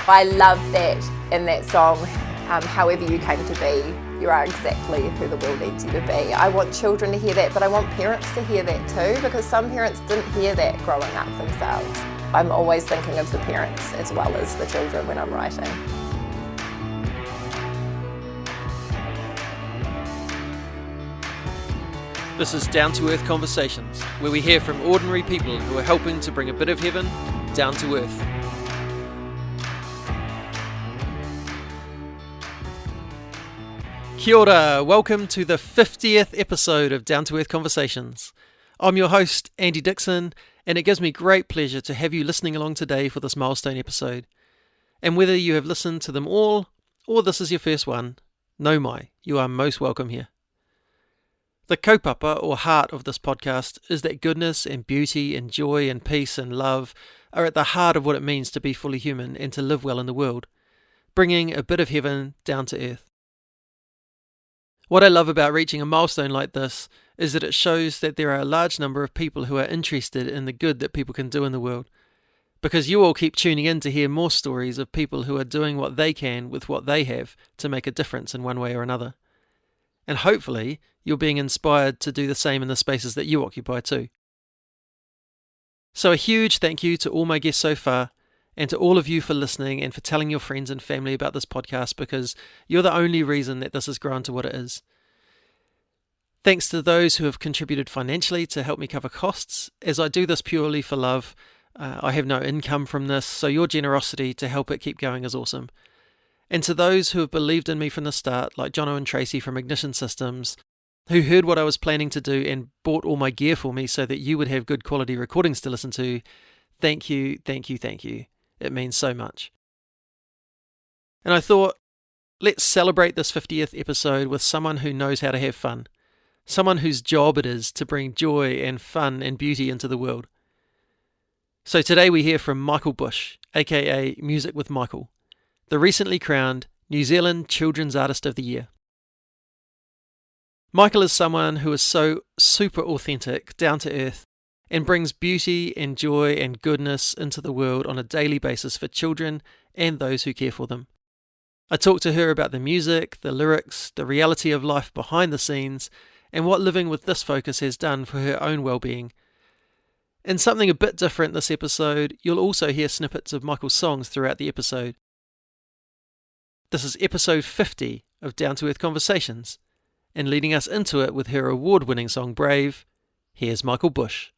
I love that in that song, however you came to be, you are exactly who the world needs you to be. I want children to hear that, but I want parents to hear that too, because some parents didn't hear that growing up themselves. I'm always thinking of the parents as well as the children when I'm writing. This is Down to Earth Conversations, where we hear from ordinary people who are helping to bring a bit of heaven down to earth. Kia ora, welcome to the 50th episode of Down to Earth Conversations. I'm your host, Andy Dixon, and it gives me great pleasure to have you listening along today for this milestone episode. And whether you have listened to them all, or this is your first one, no mai, you are most welcome here. The kaupapa, or heart of this podcast, is that goodness and beauty and joy and peace and love are at the heart of what it means to be fully human and to live well in the world, bringing a bit of heaven down to earth. What I love about reaching a milestone like this is that it shows that there are a large number of people who are interested in the good that people can do in the world, because you all keep tuning in to hear more stories of people who are doing what they can with what they have to make a difference in one way or another. And hopefully, you're being inspired to do the same in the spaces that you occupy too. So a huge thank you to all my guests so far, and to all of you for listening and for telling your friends and family about this podcast, because you're the only reason that this has grown to what it is. Thanks to those who have contributed financially to help me cover costs, as I do this purely for love. I have no income from this, so your generosity to help it keep going is awesome. And to those who have believed in me from the start, like Jono and Tracy from Ignition Systems, who heard what I was planning to do and bought all my gear for me so that you would have good quality recordings to listen to, thank you, thank you, thank you. It means so much. And I thought, let's celebrate this 50th episode with someone who knows how to have fun. Someone whose job it is to bring joy and fun and beauty into the world. So today we hear from Michal Bush, a.k.a. Music with Michael, the recently crowned New Zealand Children's Artist of the Year. Michal is someone who is so super authentic, down to earth, and brings beauty and joy and goodness into the world on a daily basis for children and those who care for them. I talked to her about the music, the lyrics, the reality of life behind the scenes, and what living with this focus has done for her own well-being. In something a bit different this episode, you'll also hear snippets of Michal's songs throughout the episode. This is episode 50 of Down to Earth Conversations, and leading us into it with her award-winning song Brave, here's Michal Bush.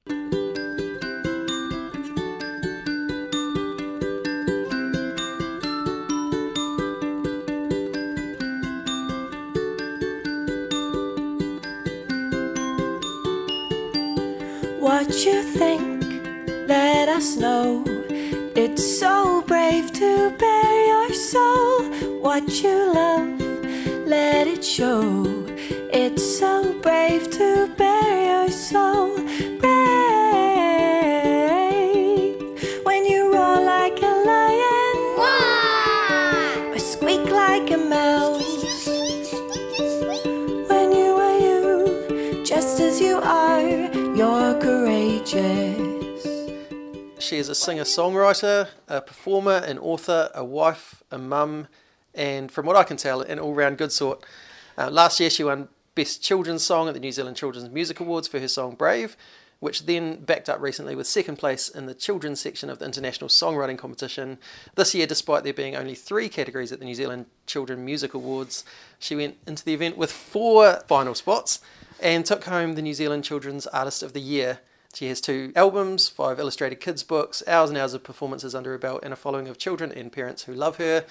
What you think, let us know. It's so brave to bare your soul. What you love, let it show. It's so brave to bare your soul. Brave when you roar like a lion, or squeak like a mouse. When you are you, just as you are, you're courageous. She is a singer-songwriter, a performer, an author, a wife, a mum, and from what I can tell, an all-round good sort. Last year she won Best Children's Song at the New Zealand Children's Music Awards for her song Brave, which then backed up recently with second place in the children's section of the International Songwriting Competition. This year, despite there being only 3 categories at the New Zealand Children's Music Awards, she went into the event with 4 final spots and took home the New Zealand Children's Artist of the Year. She has 2 albums, 5 illustrated kids books, hours and hours of performances under her belt, and a following of children and parents who love her.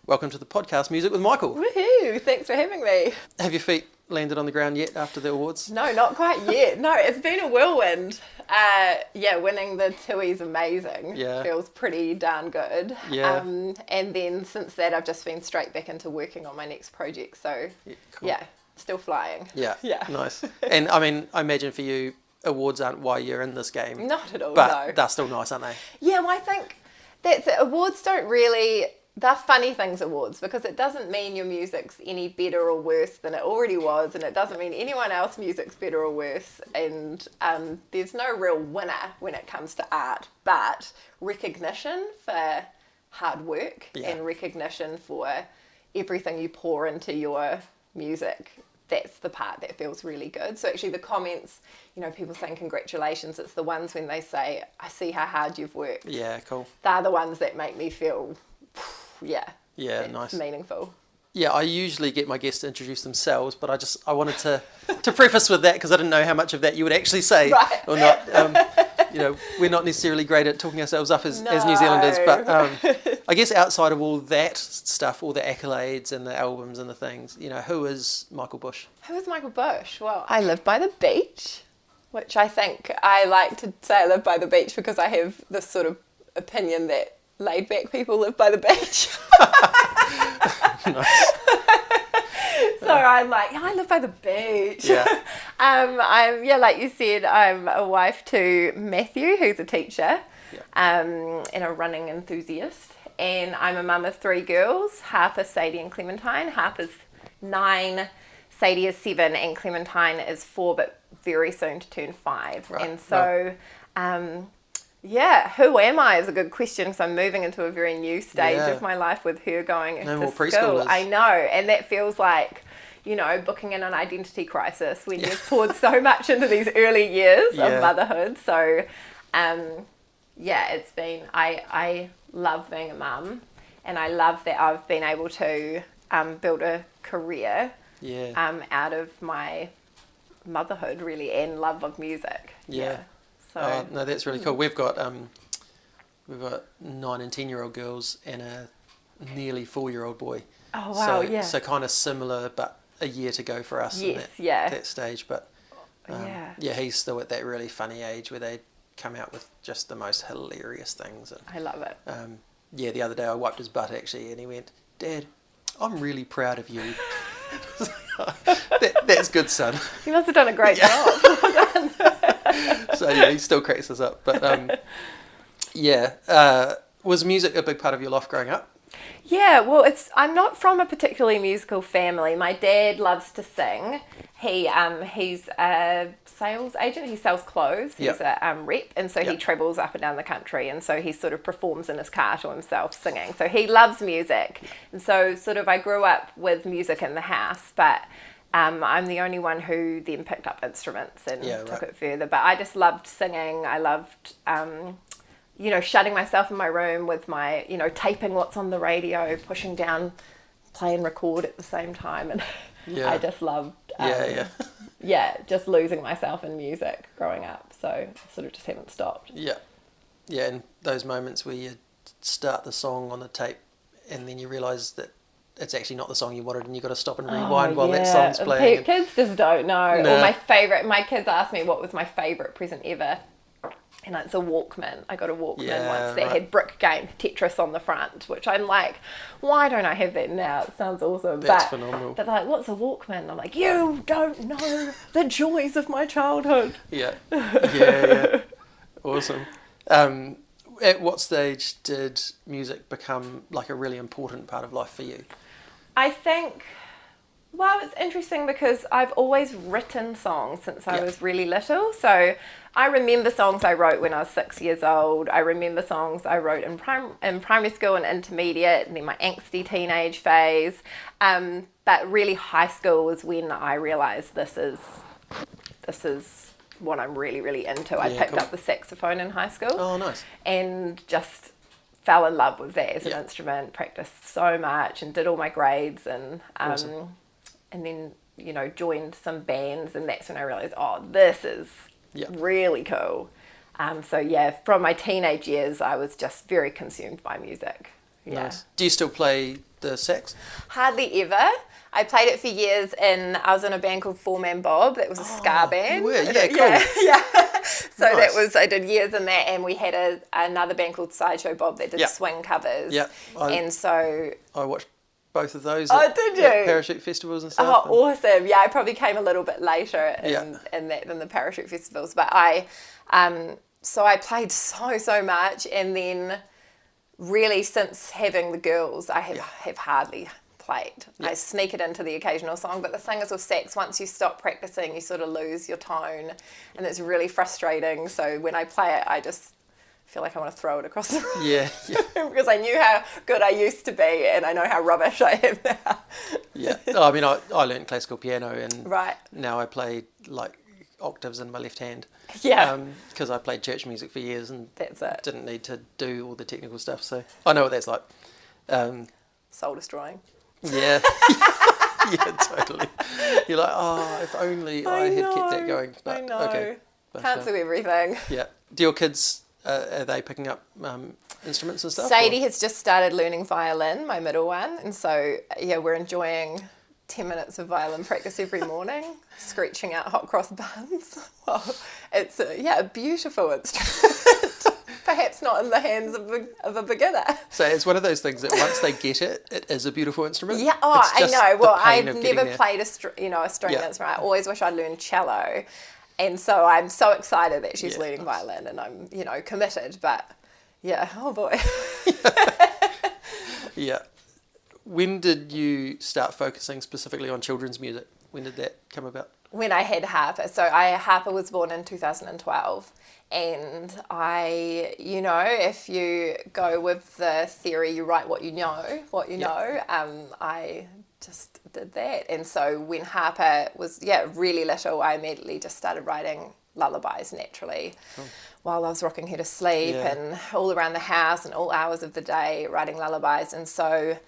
Welcome to the podcast, Music with Michal. Woohoo! Thanks for having me. Have your feet landed on the ground yet after the awards? No, not quite yet. No, it's been a whirlwind. Winning the Tui's amazing. Yeah. Feels pretty darn good. Yeah. And then since that, I've just been straight back into working on my next project. So, Cool. still flying. Yeah. Yeah. Nice. And I mean, I imagine for you, awards aren't why you're in this game. Not at all, but no. they're still nice, aren't they? Yeah, well, I think that's it. Awards don't really... They're funny things, awards, because it doesn't mean your music's any better or worse than it already was, and it doesn't mean anyone else's music's better or worse, and there's no real winner when it comes to art, but recognition for hard work Yeah. and recognition for everything you pour into your music. That's the part that feels really good. So actually the comments, people saying congratulations, it's the ones when they say, I see how hard you've worked. Yeah, cool. They're the ones that make me feel, yeah, Nice. meaningful. Yeah, I usually get my guests to introduce themselves, but I wanted to preface with that because I didn't know how much of that you would actually say Right. or not. We're not necessarily great at talking ourselves up as New Zealanders, but I guess outside of all that stuff, all the accolades and the albums and the things, who is Michal Bush? Who is Michal Bush? Well, I live by the beach, which I think I like to say I live by the beach because I have this sort of opinion that laid back people live by the beach. Nice. So I'm like, I live by the beach. Yeah. Like you said, I'm a wife to Matthew, who's a teacher, and a running enthusiast. And I'm a mum of 3 girls, Harper, Sadie and Clementine. Harper's 9, Sadie is 7 and Clementine is 4, but very soon to turn 5. Right. And so, who am I is a good question because I'm moving into a very new stage of my life with her going No to more school. preschoolers. I know, and that feels like, booking in an identity crisis when you've poured so much into these early years of motherhood. So, it's been, I love being a mum, and I love that I've been able to build a career out of my motherhood, really, and love of music. So no, that's really cool. We've got 9 and 10-year-old girls and a nearly 4-year-old boy. Oh wow, So kind of similar, but a year to go for us in that stage. But he's still at that really funny age where they come out with just the most hilarious things. And, I love it. the other day I wiped his butt actually, and he went, "Dad, I'm really proud of you." That's good, son. You must have done a great job. So he still cracks us up. But was music a big part of your life growing up? Yeah, well, I'm not from a particularly musical family. My dad loves to sing. He's a sales agent. He sells clothes. He's a rep, and so he travels up and down the country, and so he sort of performs in his car to himself singing. So he loves music, and so sort of I grew up with music in the house, but I'm the only one who then picked up instruments and took it further. But I just loved singing. I loved shutting myself in my room with my, taping what's on the radio, pushing down play and record at the same time. And I just loved, just losing myself in music growing up. So I sort of just haven't stopped. Yeah. Yeah, and those moments where you start the song on the tape and then you realise that it's actually not the song you wanted and you've got to stop and rewind while that song's playing. Kids just don't know. Or my kids asked me what was my favourite present ever. And it's a Walkman. I got a Walkman once that had Brick Game Tetris on the front, which I'm like, why don't I have that now? It sounds awesome. That's phenomenal. But they're like, what's a Walkman? I'm like, you don't know the joys of my childhood. Yeah. Awesome. At what stage did music become like a really important part of life for you? I think, well, it's interesting because I've always written songs since I was really little. So I remember songs I wrote when I was 6 years old. I remember songs I wrote in primary school and intermediate, and then my angsty teenage phase. But really high school was when I realised this is what I'm really, really into. I picked up the saxophone in high school. Oh, nice. And just fell in love with that as an instrument, practiced so much and did all my grades, and awesome. And then, joined some bands, and that's when I realised, this is really cool. From my teenage years, I was just very consumed by music. Yeah. Nice. Do you still play the sax? Hardly ever. I played it for years, and I was in a band called Four Man Bob. That was a ska band. You were? Yeah, cool. Yeah. So Nice. I did years in that, and we had another band called Sideshow Bob that did swing covers. Yeah. I watched both of those at parachute festivals and stuff. Oh, awesome. Yeah, I probably came a little bit later in that than the parachute festivals. But I played so much, and then really since having the girls, I have hardly played. I sneak it into the occasional song, but the thing is with sax, once you stop practicing, you sort of lose your tone, and it's really frustrating. So when I play it, I just feel like I want to throw it across the room. Yeah. Because I knew how good I used to be, and I know how rubbish I am now. Yeah. I mean, I learned classical piano, and Right. now I play like octaves in my left hand. Yeah. Because I played church music for years and That's it. didn't need to do all the technical stuff, so I know what that's like. Soul destroying. Yeah. Yeah, totally. You're like, oh, if only I had kept that going. But, I know. Okay. But, Can't do everything. Yeah. Do your kids, are they picking up instruments and stuff? Sadie has just started learning violin, my middle one, and so yeah, we're enjoying 10 minutes of violin practice every morning, screeching out hot cross buns. Well, it's a beautiful instrument. Perhaps not in the hands of a beginner. So it's one of those things that once they get it, it is a beautiful instrument. Yeah, I know. Well, I've never played a string instrument. I always wish I'd learned cello. And so I'm so excited that she's learning violin, and I'm, committed. But yeah, oh boy. Yeah. When did you start focusing specifically on children's music? When did that come about? When I had Harper. So Harper was born in 2012. And if you go with the theory, you write what you know, I just did that. And so when Harper was, really little, I immediately just started writing lullabies naturally while I was rocking her to sleep and all around the house and all hours of the day writing lullabies. And so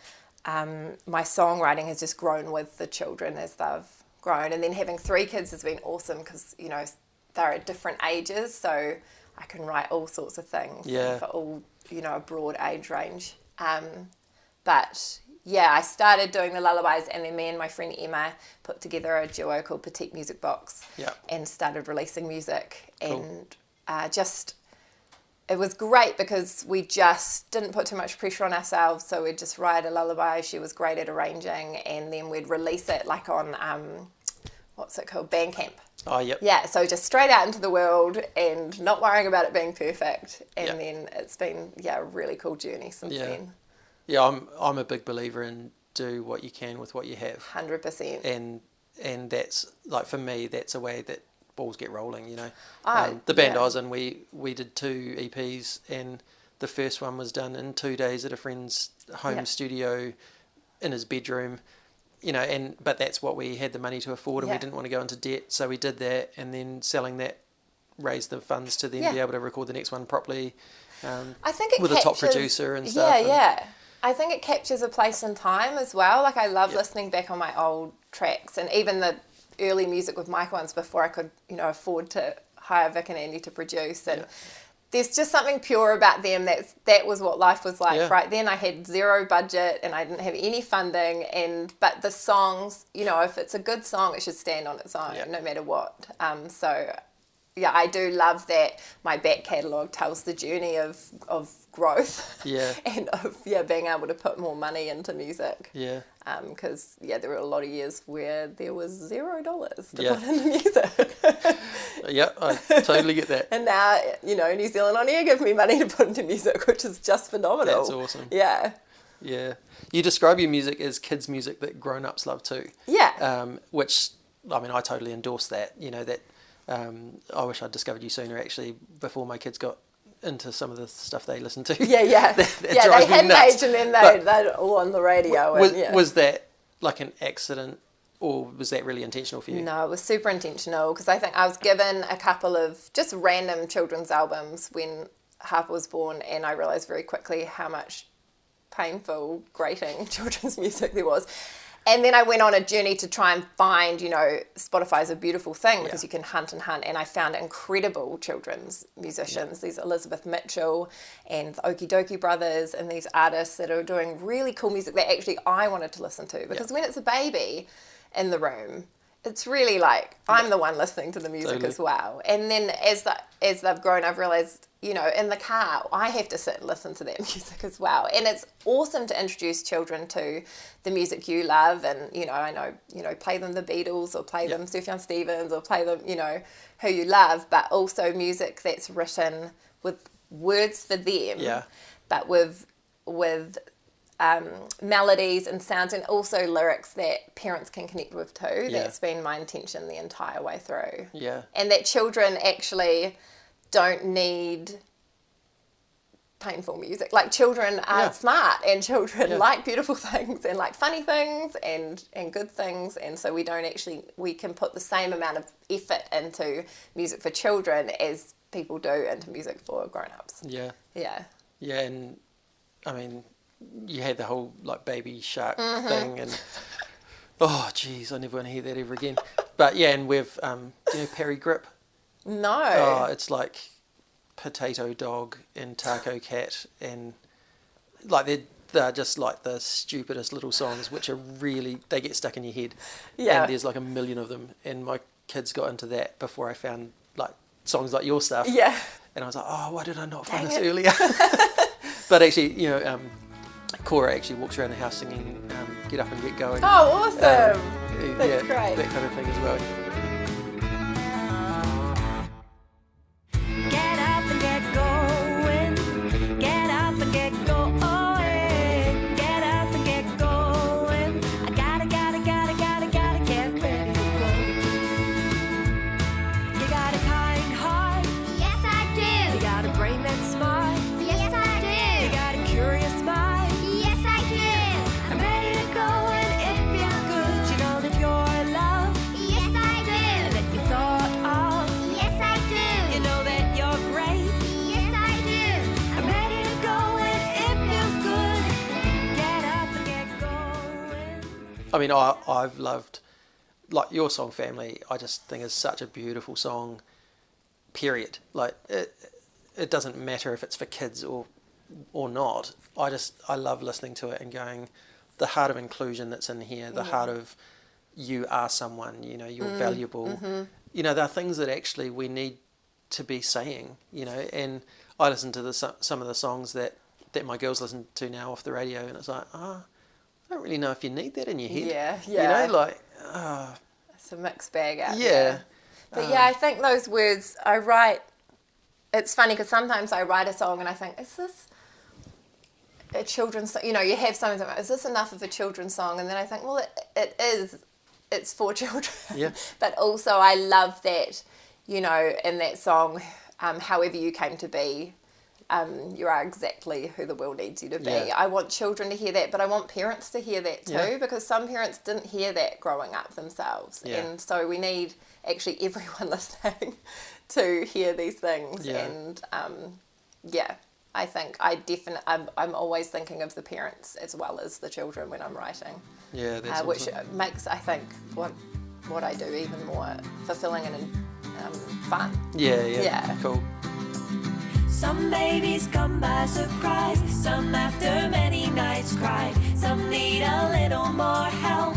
my songwriting has just grown with the children as they've grown. And then having 3 kids has been awesome because, they're at different ages, so I can write all sorts of things for all, a broad age range. But I started doing the lullabies, and then me and my friend Emma put together a duo called Petite Music Box and started releasing music. Cool. And it was great because we just didn't put too much pressure on ourselves, so we'd just write a lullaby. She was great at arranging, and then we'd release it like on, what's it called, Bandcamp. Oh, yep. Yeah, so just straight out into the world and not worrying about it being perfect. And then it's been, a really cool journey since then. Yeah, I'm a big believer in do what you can with what you have. 100%. And that's, like, for me, that's a way that balls get rolling, The band I was in, we did 2 EPs, and the first one was done in 2 days at a friend's home studio in his bedroom. But that's what we had the money to afford, and we didn't want to go into debt, so we did that, and then selling that raised the funds to then be able to record the next one properly. I think it with captures, a top producer and stuff. I think it captures a place in time as well. Like I love listening back on my old tracks, and even the early music with Michael ones before I could, afford to hire Vic and Andy to produce, and there's just something pure about them. That was what life was like right then. I had 0 budget and I didn't have any funding, but the songs, if it's a good song, it should stand on its own no matter what. I do love that my back catalogue tells the journey of growth and of being able to put more money into music. Because there were a lot of years where there was $0 to put into music. I totally get that. And now, New Zealand On Air give me money to put into music, which is just phenomenal. That's awesome. Yeah. You describe your music as kids' music that grown-ups love too. Which, I mean, I totally endorse that. I wish I'd discovered you sooner, actually, before my kids got into some of the stuff they listen to. They had an age and then they're all on the radio. Was that like an accident, or was that really intentional for you? No, it was super intentional, because I think I was given a couple of just random children's albums when Harper was born, and I realised very quickly how much painful, grating children's music there was. And then I went on a journey to try and find, Spotify's a beautiful thing because you can hunt and hunt. And I found incredible children's musicians. These Elizabeth Mitchell and the Okie Dokie Brothers, and these artists that are doing really cool music that actually I wanted to listen to. Because when it's a baby in the room, it's really like I'm the one listening to the music as well. And then as they've grown, I've realised, in the car, I have to sit and listen to that music as well. And it's awesome to introduce children to the music you love. And, I know, play them the Beatles, or play them Sufjan Stevens, or play them, who you love, but also music that's written with words for them, but with melodies and sounds, and also lyrics that parents can connect with too. That's been my intention the entire way through. And that children actually don't need painful music. Like children are smart, and children like beautiful things and like funny things and good things, and so we can put the same amount of effort into music for children as people do into music for grown-ups. Yeah. And I mean, you had the whole like Baby Shark thing, and oh geez, I never want to hear that ever again. But yeah, and we've do you know Perry Grip? No. Oh, it's like Potato Dog and Taco Cat, and like they're just like the stupidest little songs, which are really, they get stuck in your head. Yeah. And there's like a million of them, and my kids got into that before I found like songs like your stuff. Yeah. And I was like, oh, why did I not find this earlier? But actually, you know, Cora actually walks around the house singing Get Up and Get Going. Oh, awesome. That's great. That kind of thing as well. Get up and get going. Get up and get going. Get up and get going. I gotta get ready to go. You got a kind heart. Yes, I do. You got a brain that's smart. Yes, I do. You got a curious mind. Yes, I do. I'm ready to go and it feels good. You know that you're loved Yes, I and do. that you thought of. Yes, I do. You know that you're great. Yes, I do. I'm ready to go and it feels good. Get up and get going. I mean, I've loved, like, your song Family, I just think is such a beautiful song, period. Like, it doesn't matter if it's for kids or not. I love listening to it and going, the heart of inclusion that's in here, the heart of you are someone, you know, you're valuable. You know, there are things that actually we need to be saying, you know, and I listen to some of the songs that my girls listen to now off the radio, and it's like, I don't really know if you need that in your head. Yeah. You know, like, It's a mixed bag out yeah. there. But I think those words I write, it's funny because sometimes I write a song and I think, is this a children's song? You know, you have something like, is this enough of a children's song? And then I think, well, it is. It's for children. Yeah. But also I love that, you know, in that song, however you came to be, you are exactly who the world needs you to be. Yeah. I want children to hear that, but I want parents to hear that too, Yeah. because some parents didn't hear that growing up themselves. Yeah. And so we need actually everyone listening to hear these things. Yeah. And I think I'm always thinking of the parents as well as the children when I'm writing. Yeah, that's Which awesome. makes, I think, what I do even more fulfilling and fun. Yeah, cool. Some babies come by surprise, some after many nights cried, some need a little more help.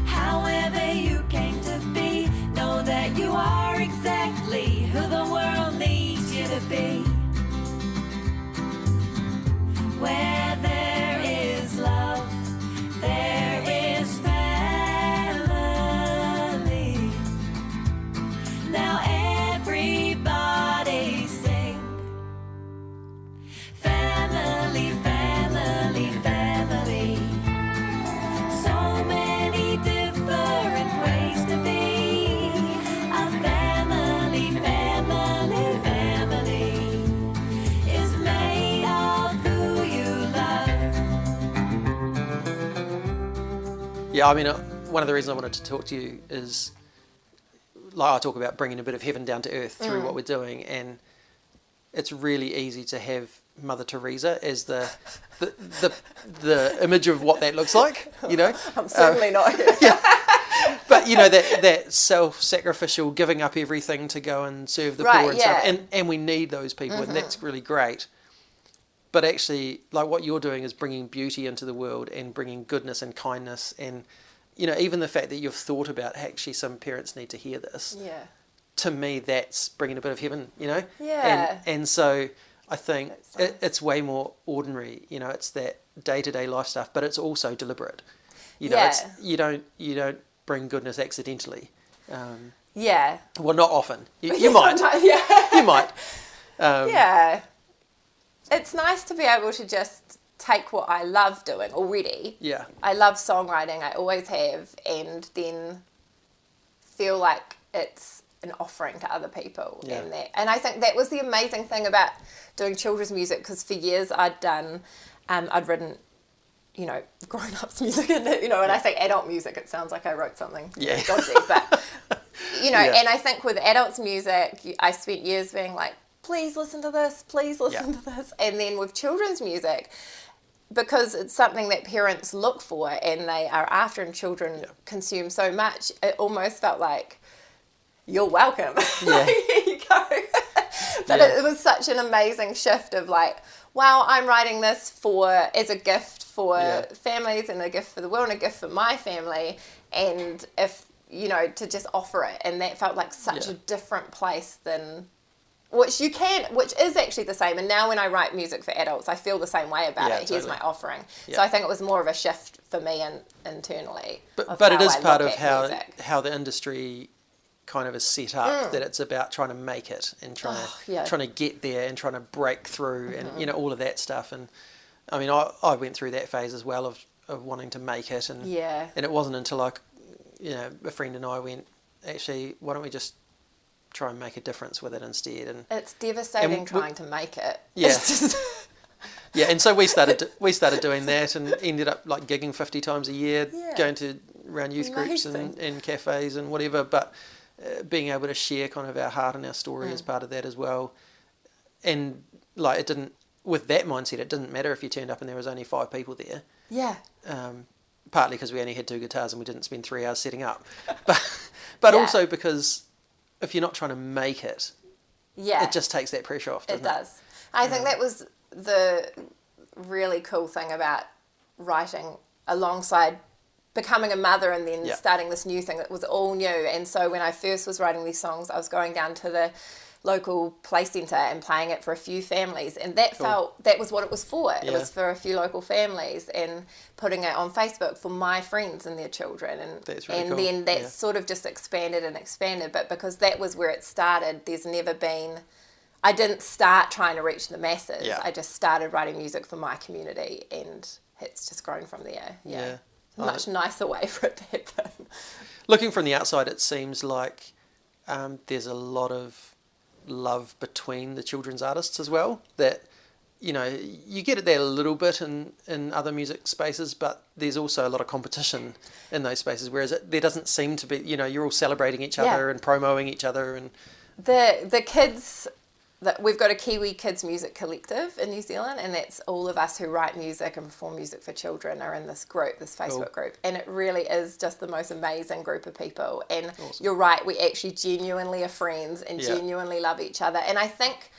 However you came to be, know that you are exactly who the world needs you to be. Where there is love, there is family. Now everybody sing. Family, family, family. So many different ways to be. A family, family, family is made of who you love. Yeah, I mean, one of the reasons I wanted to talk to you is, like, I talk about bringing a bit of heaven down to earth through what we're doing, and it's really easy to have Mother Teresa as the image of what that looks like, you know. I'm certainly not. But you know, that self-sacrificial, giving up everything to go and serve the poor and stuff, and we need those people, and that's really great. But actually, like, what you're doing is bringing beauty into the world and bringing goodness and kindness, and you know, even the fact that you've thought about, actually, some parents need to hear this. Yeah. To me, that's bringing a bit of heaven, you know. Yeah. And so I think it's way more ordinary, you know. It's that day-to-day life stuff, but it's also deliberate. You know, it's, you don't bring goodness accidentally. Well, not often. You might. You might. It's nice to be able to just take what I love doing already. Yeah. I love songwriting, I always have, and then feel like it's an offering to other people. Yeah. And I think that was the amazing thing about doing children's music, because for years I'd written, you know, grown-ups music, and when I say adult music, it sounds like I wrote something dodgy, but you know, and I think with adults music, I spent years being like, please listen to this, please listen to this, and then with children's music, because it's something that parents look for and they are after, and children consume so much, it almost felt like, you're welcome. Like, here you go. But it was such an amazing shift of like, wow, I'm writing this as a gift for families, and a gift for the world, and a gift for my family, and if, you know, to just offer it. And that felt like such a different place than, which is actually the same. And now when I write music for adults, I feel the same way about it. Here's my offering. So I think it was more of a shift for me internally. But it is part of how the industry kind of is set up, that it's about trying to make it and trying to get there and trying to break through and you know, all of that stuff. And I mean, I went through that phase as well of wanting to make it, and it wasn't until a friend and I went, actually, why don't we just try and make a difference with it instead? And it's devastating trying to make it. And so we started doing that, and ended up like gigging 50 times a year, going to around youth groups and cafes and whatever, but being able to share kind of our heart and our story as part of that as well. And like, it didn't, with that mindset, it didn't matter if you turned up and there was only 5 people there. Partly because we only had 2 guitars and we didn't spend 3 hours setting up, but also because if you're not trying to make it, it just takes that pressure off, doesn't it? It does. I think that was the really cool thing about writing alongside becoming a mother, and then starting this new thing that was all new. And so when I first was writing these songs, I was going down to the local play centre and playing it for a few families, and that was what it was for. It was for a few local families, and putting it on Facebook for my friends and their children, and that's really cool. Then that sort of just expanded and expanded. But because that was where it started, there's never been, I didn't start trying to reach the masses. I just started writing music for my community, and it's just grown from there. Much nicer way for it to happen. Looking from the outside, it seems like there's a lot of love between the children's artists as well, that, you know, you get it there a little bit in other music spaces, but there's also a lot of competition in those spaces, whereas there doesn't seem to be, you know, you're all celebrating each other and promoting each other. And the kids, we've got a Kiwi Kids Music Collective in New Zealand, and that's all of us who write music and perform music for children are in this group, this Facebook group, and it really is just the most amazing group of people. And you're right, we actually genuinely are friends and genuinely love each other. And I think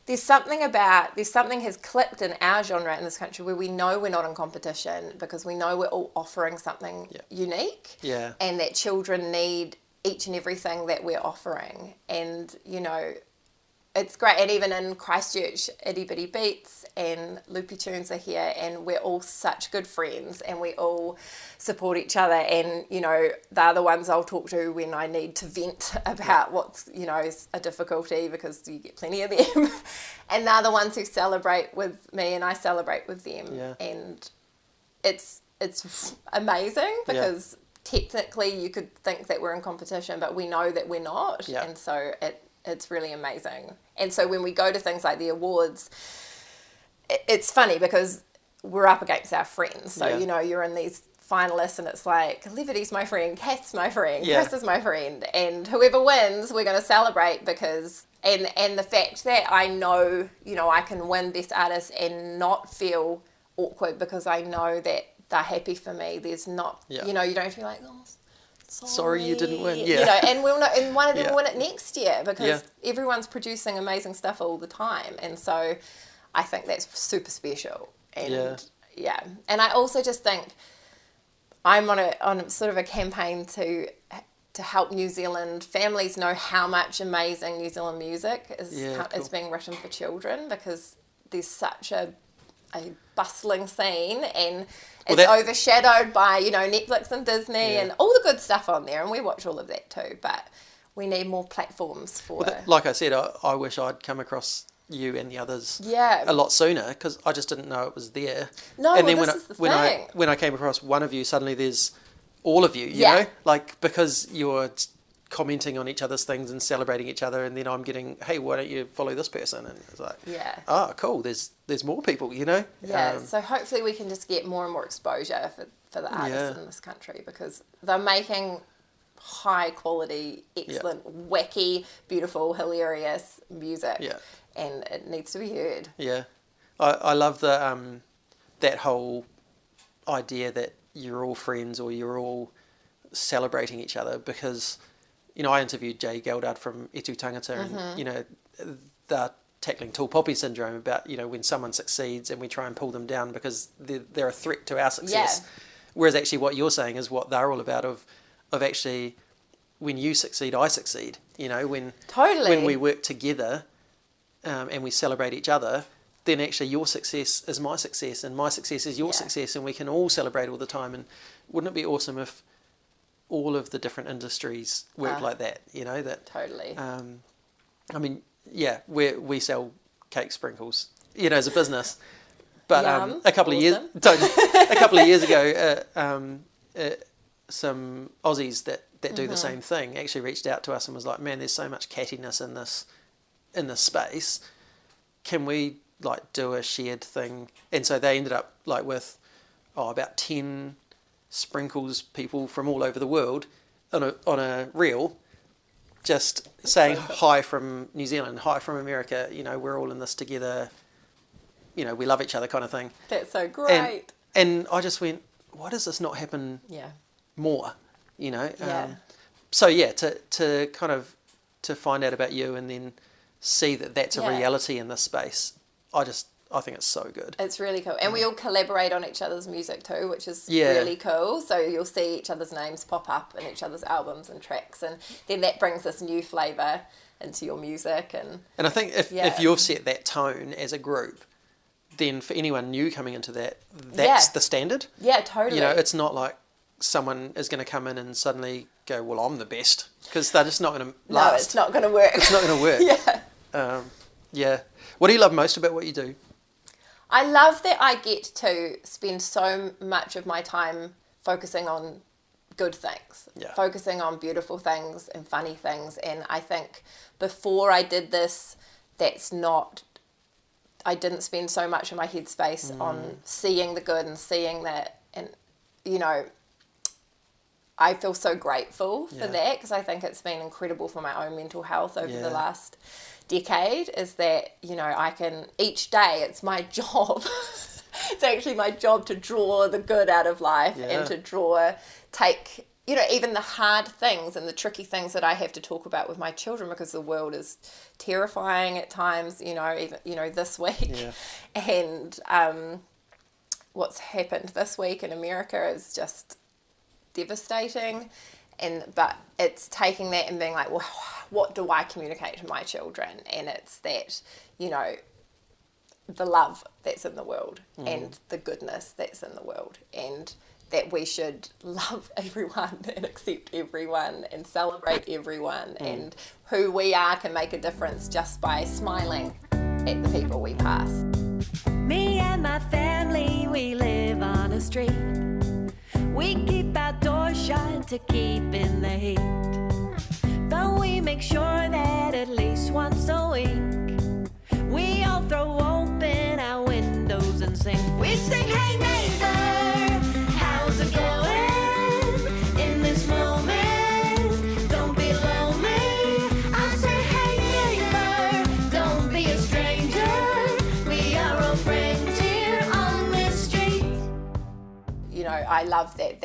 there's something has clicked in our genre in this country where we know we're not in competition, because we know we're all offering something unique, and that children need each and everything that we're offering. And, you know, it's great. And even in Christchurch, Itty Bitty Beats and Loopy Tunes are here, and we're all such good friends, and we all support each other. And, you know, they're the ones I'll talk to when I need to vent about what's, you know, a difficulty, because you get plenty of them. And they're the ones who celebrate with me, and I celebrate with them. And it's amazing, because technically you could think that we're in competition, but we know that we're not. And so it's really amazing. And so when we go to things like the awards, it's funny because we're up against our friends. So, you know, you're in these finalists, and it's like, Liberty's my friend, Kath's my friend, Chris is my friend, and whoever wins, we're going to celebrate, because, and the fact that I know, you know, I can win Best Artist and not feel awkward, because I know that they're happy for me. There's not, you know, you don't have to be like, oh, sorry you didn't win. You know, and we'll not, and one of them will win it next year, because everyone's producing amazing stuff all the time. And so I think that's super special. And and I also just think I'm on sort of a campaign to help New Zealand families know how much amazing New Zealand music is being written for children, because there's such a bustling scene, and it's overshadowed by, you know, Netflix and Disney and all the good stuff on there, and we watch all of that too, but we need more platforms for... like I said, I wish I'd come across you and the others a lot sooner, because I just didn't know it was there. And then when I came across one of you, suddenly there's all of you, you know, like, because you're commenting on each other's things and celebrating each other, and then I'm getting, hey, why don't you follow this person? And it's like, Yeah. oh, cool, there's more people, you know? Yeah, so hopefully we can just get more and more exposure for the artists in this country, because they're making high quality, excellent, wacky, beautiful, hilarious music. Yeah. And it needs to be heard. Yeah. I love the that whole idea that you're all friends or you're all celebrating each other, because, you know, I interviewed Jay Geldard from Etu Tangata, and, you know, they're tackling tall poppy syndrome about, you know, when someone succeeds and we try and pull them down because they're a threat to our success. Yeah. Whereas actually what you're saying is what they're all about, of actually, when you succeed, I succeed. You know, when we work together and we celebrate each other, then actually your success is my success and my success is your success, and we can all celebrate all the time. And wouldn't it be awesome if all of the different industries worked like that, you know? That Totally. I mean, yeah, we sell cake sprinkles, you know, as a business. But a couple of years ago, some Aussies that do the same thing actually reached out to us and was like, man, there's so much cattiness in this space. Can we like do a shared thing? And so they ended up like with about 10 sprinkles people from all over the world on a reel, just saying hi from New Zealand, hi from America, you know, we're all in this together, you know, we love each other kind of thing. That's so great. And I just went, why does this not happen more, you know? So yeah, to kind of to find out about you and then see that that's a reality in this space, I think it's so good. It's really cool. And we all collaborate on each other's music too, which is really cool. So you'll see each other's names pop up in each other's albums and tracks, and then that brings this new flavour into your music. And I think if you've set that tone as a group, then for anyone new coming into that's the standard. Yeah, totally. You know, it's not like someone is going to come in and suddenly go, well, I'm the best, because they're just not going to last. No, it's not going to work. It's not going to work. Yeah. What do you love most about what you do? I love that I get to spend so much of my time focusing on good things, focusing on beautiful things and funny things. And I think before I did this, I didn't spend so much of my headspace on seeing the good and seeing that. And, you know, I feel so grateful for that, because I think it's been incredible for my own mental health over the last decade, is that, you know, I can, each day, it's my job. It's actually my job to draw the good out of life and to take, you know, even the hard things and the tricky things that I have to talk about with my children, because the world is terrifying at times, you know, even, you know, this week. And what's happened this week in America is just devastating. But it's taking that and being like, well, what do I communicate to my children? And it's that, you know, the love that's in the world and the goodness that's in the world, and that we should love everyone and accept everyone and celebrate everyone, and who we are can make a difference just by smiling at the people we pass. Me and my family, we live on a street. We keep our doors shut to keep in the heat, but we make sure that at least once a week we all throw open our windows and sing. We sing, hey neighbor, how's it going in this moment? Don't be lonely. I say, hey neighbor, don't be a stranger. We are all friends here on this street. You know, I love that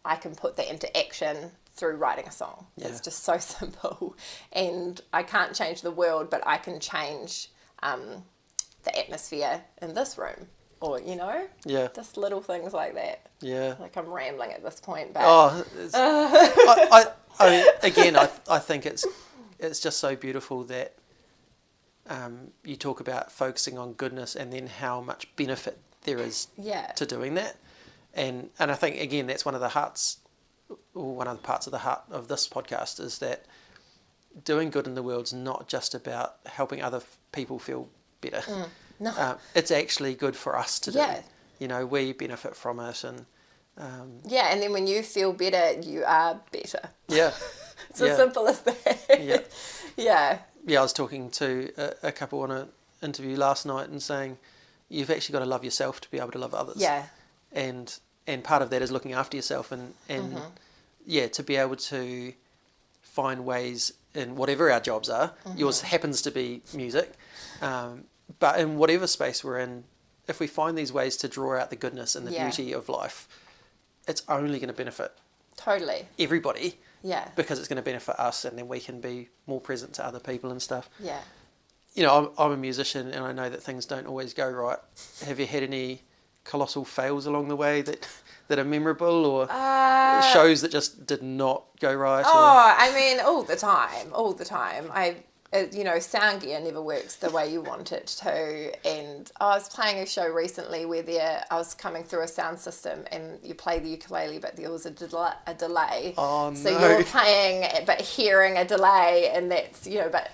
I can put that into action through writing a song. It's just so simple. And I can't change the world, but I can change the atmosphere in this room. Or, you know, just little things like that. Yeah. Like I'm rambling at this point, but... I mean, again, I think it's just so beautiful that you talk about focusing on goodness and then how much benefit there is to doing that. And I think, again, that's one of the parts of the heart of this podcast, is that doing good in the world's not just about helping other people feel better. No. It's actually good for us to do. You know, we benefit from it. And and then when you feel better, you are better. Yeah. It's as simple as that. Yeah. Yeah. Yeah, I was talking to a couple on an interview last night and saying you've actually got to love yourself to be able to love others. Yeah. And part of that is looking after yourself and to be able to find ways in whatever our jobs are. Yours happens to be music, but in whatever space we're in, if we find these ways to draw out the goodness and the beauty of life, it's only going to benefit Totally. everybody. Yeah. Because it's going to benefit us, and then we can be more present to other people and stuff. Yeah. You know, I'm a musician, and I know that things don't always go right. Have you had any colossal fails along the way that are memorable, or shows that just did not go right? I mean, all the time. Sound gear never works the way you want it to. And I was playing a show recently where I was coming through a sound system and you play the ukulele, but there was a delay. Oh, no. So you're playing, but hearing a delay, and that's, but...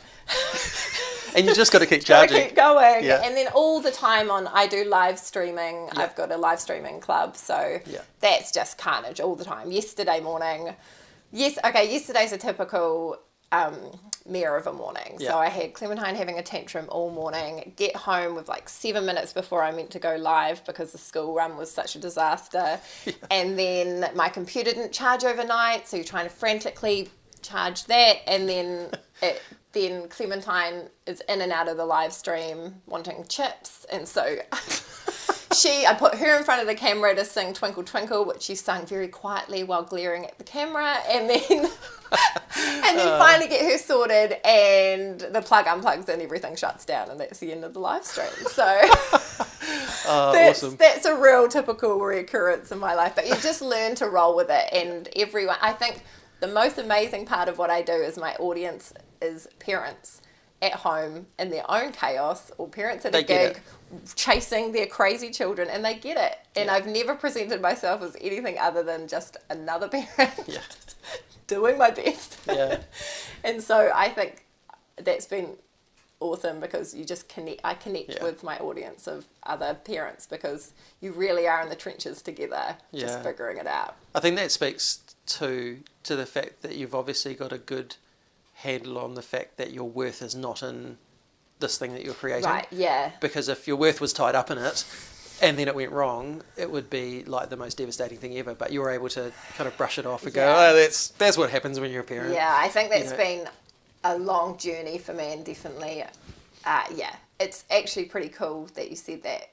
And you just got to keep charging. Keep going. Yeah. And then all the time I do live streaming. Yeah. I've got a live streaming club. So that's just carnage all the time. Yesterday morning. Yesterday's a typical mare of a morning. Yeah. So I had Clementine having a tantrum all morning, get home with like 7 minutes before I meant to go live because the school run was such a disaster. Yeah. And then my computer didn't charge overnight. So you're trying to frantically charge that. And then then Clementine is in and out of the live stream wanting chips, and so I put her in front of the camera to sing Twinkle Twinkle, which she sung very quietly while glaring at the camera, and then finally get her sorted, and the plug unplugs and everything shuts down, and that's the end of the live stream. So awesome. That's a real typical reoccurrence in my life, but you just learn to roll with it. And everyone, I think the most amazing part of what I do is my audience is parents at home in their own chaos, or parents at a gig chasing their crazy children, and they get it. And I've never presented myself as anything other than just another parent doing my best. Yeah. And so I think that's been awesome, because you just I connect with my audience of other parents, because you really are in the trenches together, just figuring it out. I think that speaks to the fact that you've obviously got a good handle on the fact that your worth is not in this thing that you're creating. Right, yeah. Because if your worth was tied up in it and then it went wrong, it would be like the most devastating thing ever. But you were able to kind of brush it off and go, that's what happens when you're a parent. Yeah, I think that's been a long journey for me, and definitely, it's actually pretty cool that you said that,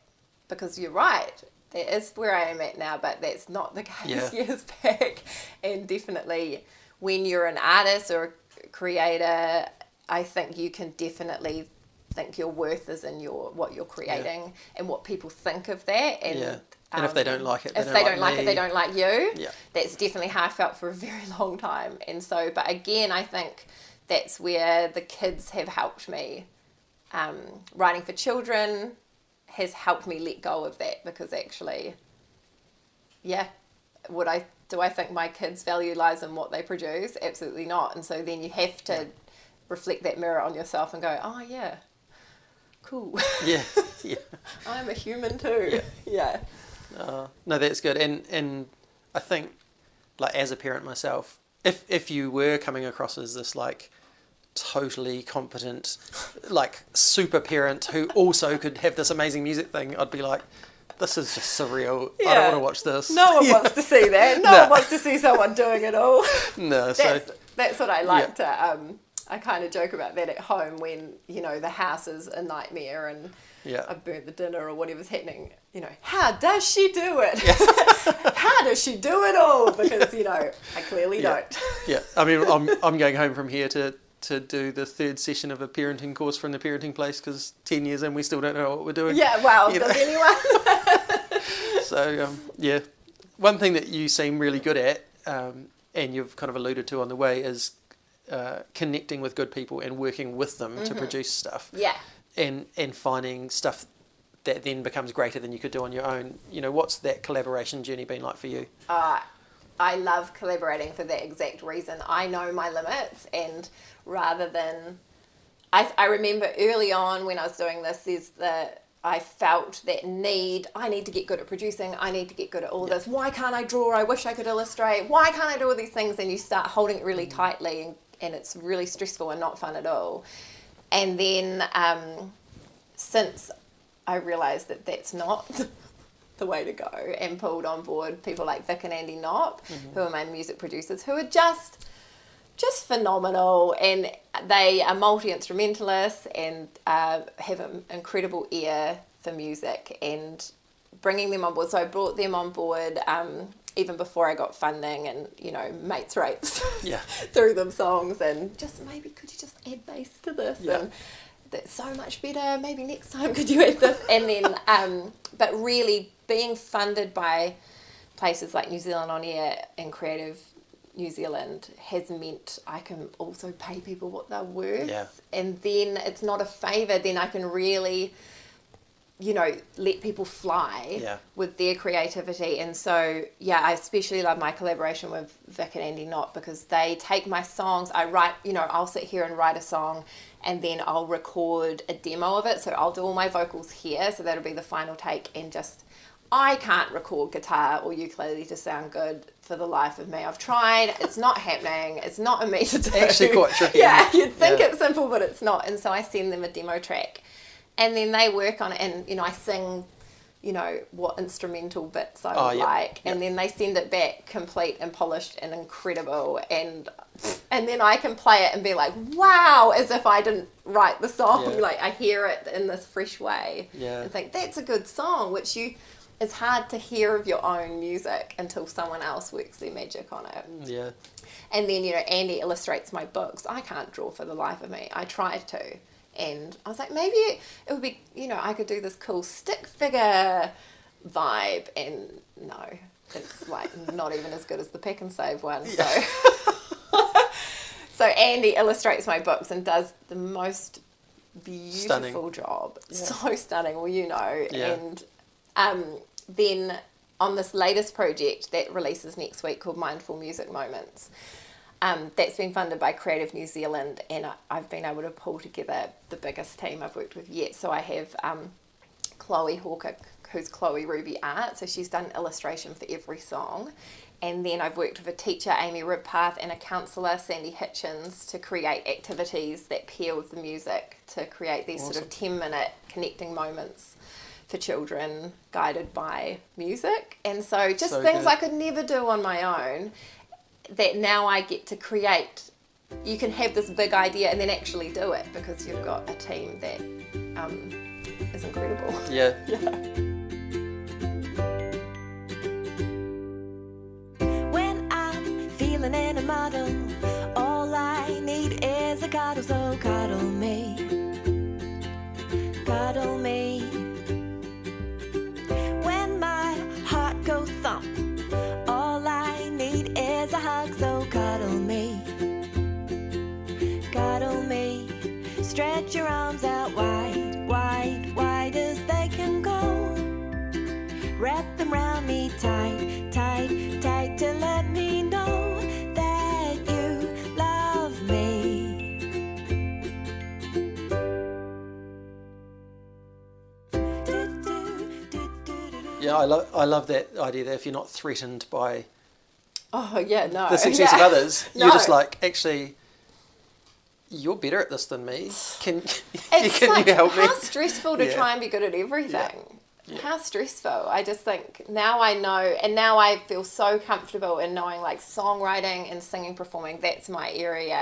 because you're right. That is where I am at now, but that's not the case years back. And definitely when you're an artist or a creator, I think you can definitely think your worth is in what you're creating and what people think of that. And and if they don't like it, they don't like you. Yeah. That's definitely how I felt for a very long time. And so, but again, I think that's where the kids have helped me. Writing for children has helped me let go of that, because actually, do I think my kids' value lies in what they produce? Absolutely not. And so then you have to reflect that mirror on yourself and go, oh yeah, cool. Yeah. I'm a human too. Yeah. No, that's good. And I think, like, as a parent myself, if you were coming across as this like totally competent, like super parent who also could have this amazing music thing, I'd be like, this is just surreal. I don't want to watch this. No one wants to see that. No one wants to see someone doing it all. No, that's what I like to. I kind of joke about that at home when the house is a nightmare and I burnt the dinner or whatever's happening. How does she do it? How does she do it all? Because I clearly don't. Yeah, I mean, I'm going home from here to do the third session of a parenting course from the Parenting Place, because 10 years in we still don't know what we're doing. Yeah, well, does anyone? So, one thing that you seem really good at, and you've kind of alluded to on the way, is connecting with good people and working with them to produce stuff. Yeah. And finding stuff that then becomes greater than you could do on your own. What's that collaboration journey been like for you? I love collaborating for that exact reason. I know my limits, and rather than... I remember early on when I was doing this, there's I felt that need. I need to get good at producing. I need to get good at all this. Why can't I draw? I wish I could illustrate. Why can't I do all these things? And you start holding it really tightly, and it's really stressful and not fun at all. And then since I realised that that's not the way to go, and pulled on board people like Vic and Andy Knopp, who are my music producers, who are just phenomenal, and they are multi-instrumentalists and have an incredible ear for music, and bringing them on board. So I brought them on board even before I got funding, and mates rates through them songs, and just maybe could you just add bass to this, and that's so much better, maybe next time could you add this, and then but really being funded by places like New Zealand On Air and Creative New Zealand has meant I can also pay people what they're worth, and then it's not a favour, then I can really let people fly with their creativity. And so I especially love my collaboration with Vic and Andy Knott, because they take my songs, I write, I'll sit here and write a song, and then I'll record a demo of it, so I'll do all my vocals here, so that'll be the final take, and just I can't record guitar or ukulele to sound good for the life of me. I've tried, it's not happening, it's not a me to do. It's actually quite tricky. You'd think it's simple, but it's not. And so I send them a demo track, and then they work on it, and I sing what instrumental bits I would like, and then they send it back complete and polished and incredible, and then I can play it and be like, wow, as if I didn't write the song. Like I hear it in this fresh way and think that's a good song, which it's hard to hear of your own music until someone else works their magic on it. Yeah. And then, Andy illustrates my books. I can't draw for the life of me. I tried to. And I was like, maybe it would be, I could do this cool stick figure vibe. And no, it's like not even as good as the Pick and Save one. Yeah. So Andy illustrates my books and does the most beautiful job. Yeah. So stunning. Well, Yeah. And then on this latest project that releases next week called Mindful Music Moments, that's been funded by Creative New Zealand, and I've been able to pull together the biggest team I've worked with yet. So I have Chloe Hawker, who's Chloe Ruby Art, so she's done illustration for every song. And then I've worked with a teacher, Amy Ribpath, and a counsellor, Sandy Hitchens, to create activities that pair with the music, to create these sort of 10-minute connecting moments for children guided by music. And so just things good. I could never do on my own, that now I get to create. You can have this big idea and then actually do it, because you've got a team that is incredible. Yeah. When I'm feeling in a muddle, all I need is a cuddle, so cuddle me. Cuddle me. When my heart goes thump, all I need is a hug, so cuddle me. Cuddle me. Stretch your arms out wide, wide, wide as they can go. Wrap them round me tight, tight, tight, to let me know that you love me. Yeah, I love that idea that if you're not threatened by the success of others, No. you're just like, actually, you're better at this than me. Can you help me? How stressful to try and be good at everything. Yeah. How stressful. I just think now I know, and now I feel so comfortable in knowing like songwriting and singing, performing, that's my area,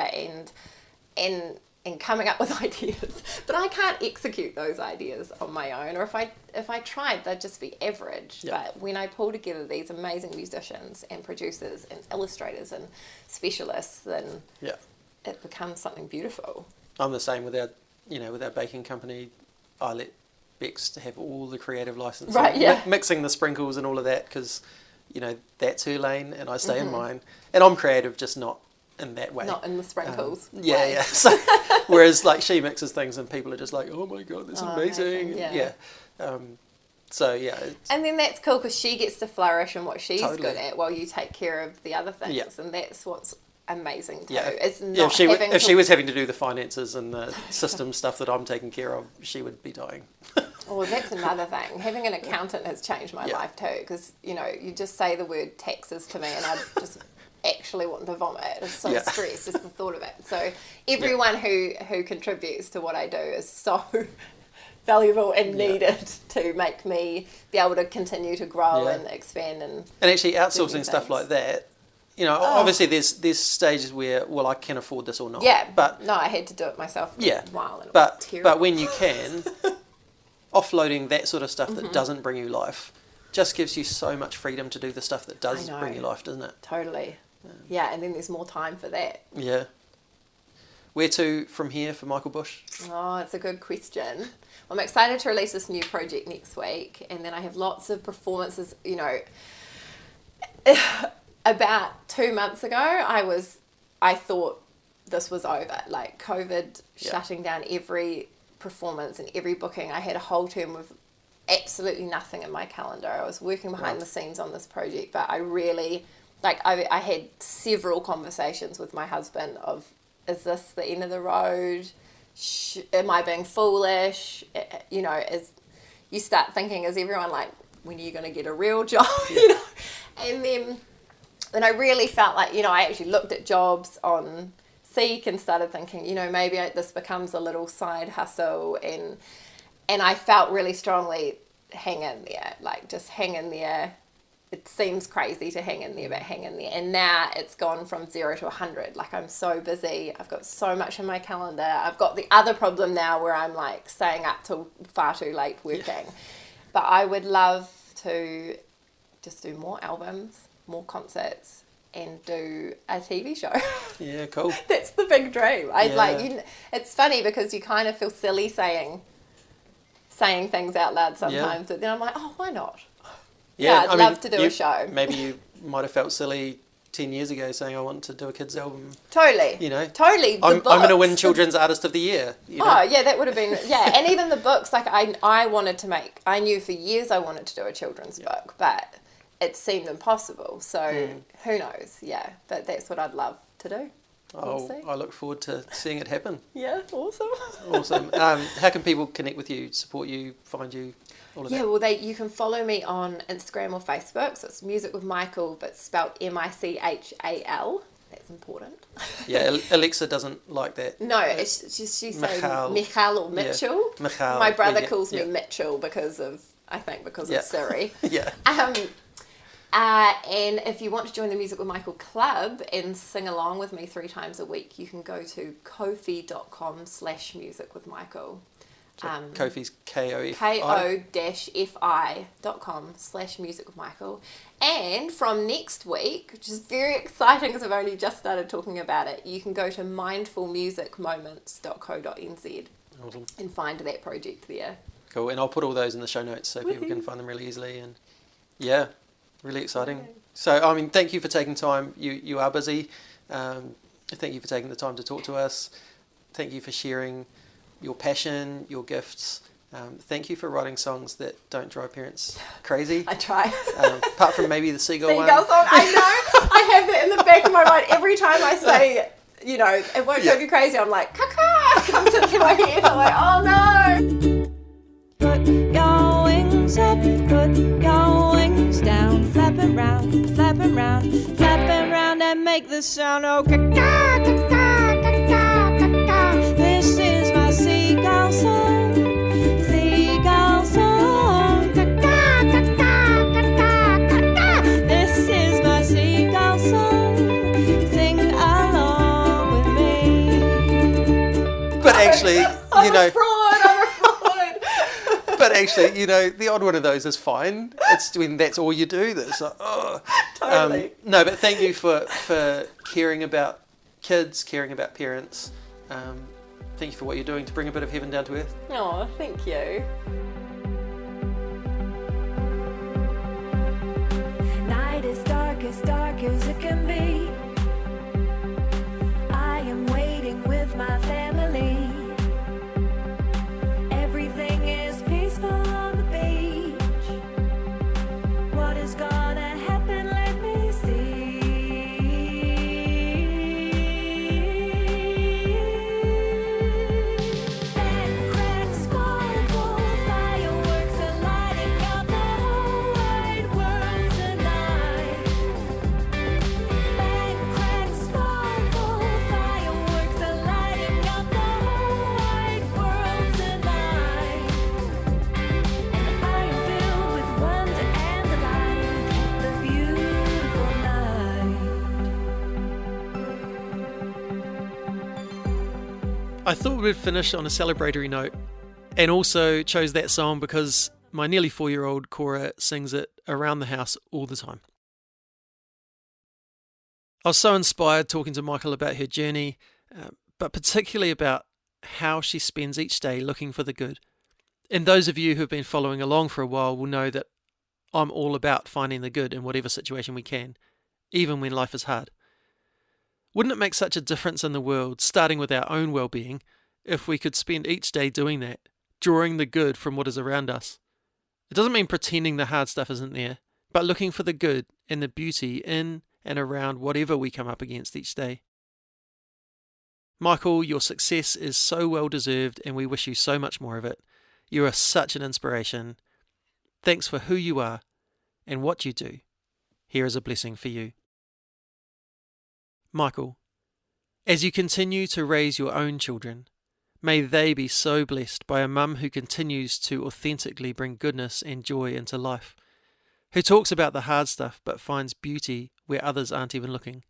and coming up with ideas. But I can't execute those ideas on my own, or if I tried, they'd just be average. Yeah. But when I pull together these amazing musicians and producers and illustrators and specialists, then it becomes something beautiful. I'm the same with our baking company. I let Bex to have all the creative license, mixing the sprinkles and all of that, because that's her lane and I stay in mine, and I'm creative, just not in that way, not in the sprinkles way. So whereas like she mixes things and people are just like, oh my god, that's amazing. And then that's cool, because she gets to flourish in what she's good at while you take care of the other things, and that's what's amazing too. It's not if she was having to do the finances and the system stuff that I'm taking care of, she would be dying. Oh, that's another thing. Having an accountant has changed my life too, because, you know, you just say the word taxes to me and I just actually want to vomit. It's so stressed, just the thought of it. So everyone who contributes to what I do is so valuable and needed to make me be able to continue to grow and expand. And actually outsourcing stuff like that, you know, obviously there's stages where, well, I can afford this or not. Yeah, but no, I had to do it myself for a while. And but when you can, offloading that sort of stuff that doesn't bring you life just gives you so much freedom to do the stuff that does bring you life, doesn't it? Totally. Yeah, and then there's more time for that. Yeah. Where to from here for Michal Bush? Oh, it's a good question. I'm excited to release this new project next week, and then I have lots of performances. You know, about 2 months ago, I thought this was over. Like COVID shutting down every performance and every booking. I had a whole term with absolutely nothing in my calendar. I was working behind the scenes on this project, but I really, like, I had several conversations with my husband of, is this the end of the road? Am I being foolish? You know, you start thinking, is everyone like, when are you going to get a real job? You know? And then I really felt like, you know, I actually looked at jobs on Seek and started thinking, you know, maybe this becomes a little side hustle, and I felt really strongly, hang in there, like just hang in there. It seems crazy to hang in there, but hang in there. And now it's gone from 0 to 100. Like, I'm so busy. I've got so much in my calendar. I've got the other problem now where I'm like staying up till far too late working. But I would love to just do more albums, more concerts, and do a TV show. Yeah, cool. That's the big dream. It's funny because you kind of feel silly saying things out loud sometimes, but then I'm like, oh, why not? Yeah, I'd love to do a show. Maybe you might have felt silly 10 years ago saying I want to do a kids album. Totally. You know? Totally. I'm going to win Children's Artist of the Year. You know? Oh, yeah, that would have been, and even the books, like I knew for years I wanted to do a children's book, but it seemed impossible. So who knows? Yeah, but that's what I'd love to do. I look forward to seeing it happen. Yeah, awesome. Awesome. How can people connect with you, support you, find you, all of that? Yeah, well, you can follow me on Instagram or Facebook. So it's Music with Michal, but spelled Michal. That's important. Yeah, Alexa doesn't like that. No, she's saying Michal or Mitchell. Yeah. Michal. My brother calls me Mitchell because of Siri. Yeah. And if you want to join the Music with Michal Club and sing along with me 3 times a week, you can go to ko-fi.com/musicwithmichal. Ko-fi's K-O-F-I. ko-fi.com/musicwithmichal. And from next week, which is very exciting because I've only just started talking about it, you can go to mindfulmusicmoments.co.nz and find that project there. Cool, and I'll put all those in the show notes so people can find them really easily. And yeah, really exciting. So, I mean, thank you for taking time. You are busy. Thank you for taking the time to talk to us. Thank you for sharing your passion, your gifts. Thank you for writing songs that don't drive parents crazy. I try. Apart from maybe the Seagull one. Seagull song, I know. I have that in the back of my mind. Every time I say, you know, it won't drive you crazy, I'm like, caca, comes into my head. I'm like, oh no. Put your wings up, put your wings down, flapping round, and make the sound, oh, caca, caca, caca, caca. This is my seagull song, caca, caca, caca, caca. This is my seagull song, sing along with me. But actually, you know... I'm a fraud. But actually, you know, the odd one of those is fine. It's when that's all you do. That's like, oh. Totally. No, but thank you for caring about kids, caring about parents. Thank you for what you're doing to bring a bit of heaven down to earth. Oh, thank you. Night is dark as it can be. I am waiting with my family. Everything is peaceful on the beach. What is gonna happen? Let me see. Bed cracks, fall, fireworks. I thought we'd finish on a celebratory note, and also chose that song because my nearly 4-year-old Cora sings it around the house all the time. I was so inspired talking to Michal about her journey, but particularly about how she spends each day looking for the good. And those of you who have been following along for a while will know that I'm all about finding the good in whatever situation we can, even when life is hard. Wouldn't it make such a difference in the world, starting with our own well-being, if we could spend each day doing that, drawing the good from what is around us? It doesn't mean pretending the hard stuff isn't there, but looking for the good and the beauty in and around whatever we come up against each day. Michal, your success is so well deserved and we wish you so much more of it. You are such an inspiration. Thanks for who you are and what you do. Here is a blessing for you. Michal, as you continue to raise your own children, may they be so blessed by a mum who continues to authentically bring goodness and joy into life, who talks about the hard stuff but finds beauty where others aren't even looking.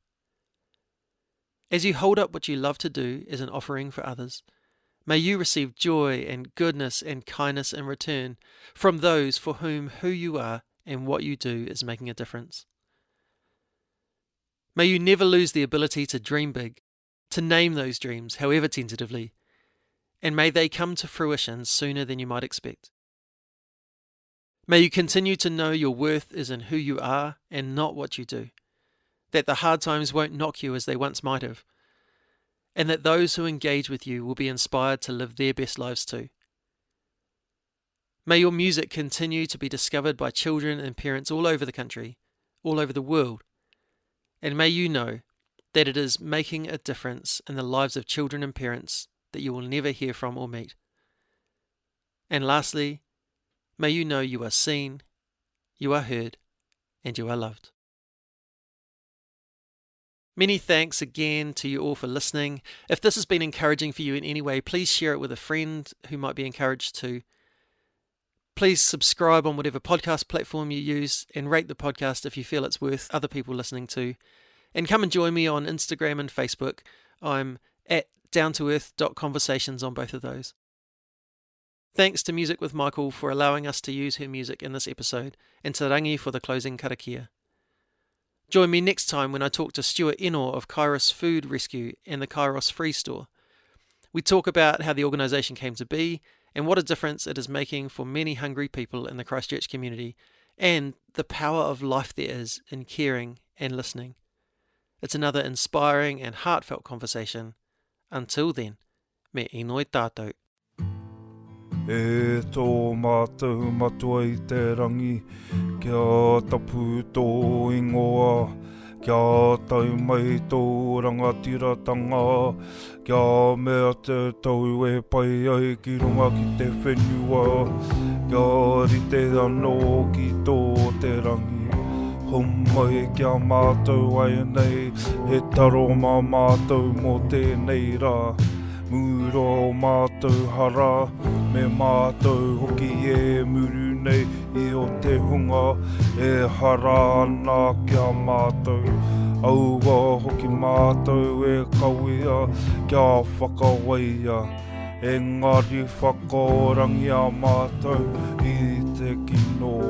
As you hold up what you love to do as an offering for others, may you receive joy and goodness and kindness in return from those for whom who you are and what you do is making a difference. May you never lose the ability to dream big, to name those dreams, however tentatively, and may they come to fruition sooner than you might expect. May you continue to know your worth is in who you are and not what you do, that the hard times won't knock you as they once might have, and that those who engage with you will be inspired to live their best lives too. May your music continue to be discovered by children and parents all over the country, all over the world, and may you know that it is making a difference in the lives of children and parents that you will never hear from or meet. And lastly, may you know you are seen, you are heard, and you are loved. Many thanks again to you all for listening. If this has been encouraging for you in any way, please share it with a friend who might be encouraged too. Please subscribe on whatever podcast platform you use and rate the podcast if you feel it's worth other people listening to. And come and join me on Instagram and Facebook. I'm at downtoearth.conversations on both of those. Thanks to Music with Michal for allowing us to use her music in this episode, and to Rangi for the closing karakia. Join me next time when I talk to Stuart Enor of Kairos Food Rescue and the Kairos Free Store. We talk about how the organisation came to be and what a difference it is making for many hungry people in the Christchurch community, and the power of life there is in caring and listening. It's another inspiring and heartfelt conversation. Until then, me inoi tātou. E tō mātou matua I te rangi, kia tapu tō ingoa, kia tau mai tō rangatiratanga, kia mea te tau e pai ai ki runga ki te whenua, kia rite anō ki tō te rangi. Homai kia mātou ai nei, he taro mā mātou mō tēnei rā. Mura o mātou hara, me mātou hoki e muru nei I o te hunga, e hara ana kia mātou. Aua hoki mātou e kawea, kia whakawaia. Engari whakaorangi a mātou I te kino.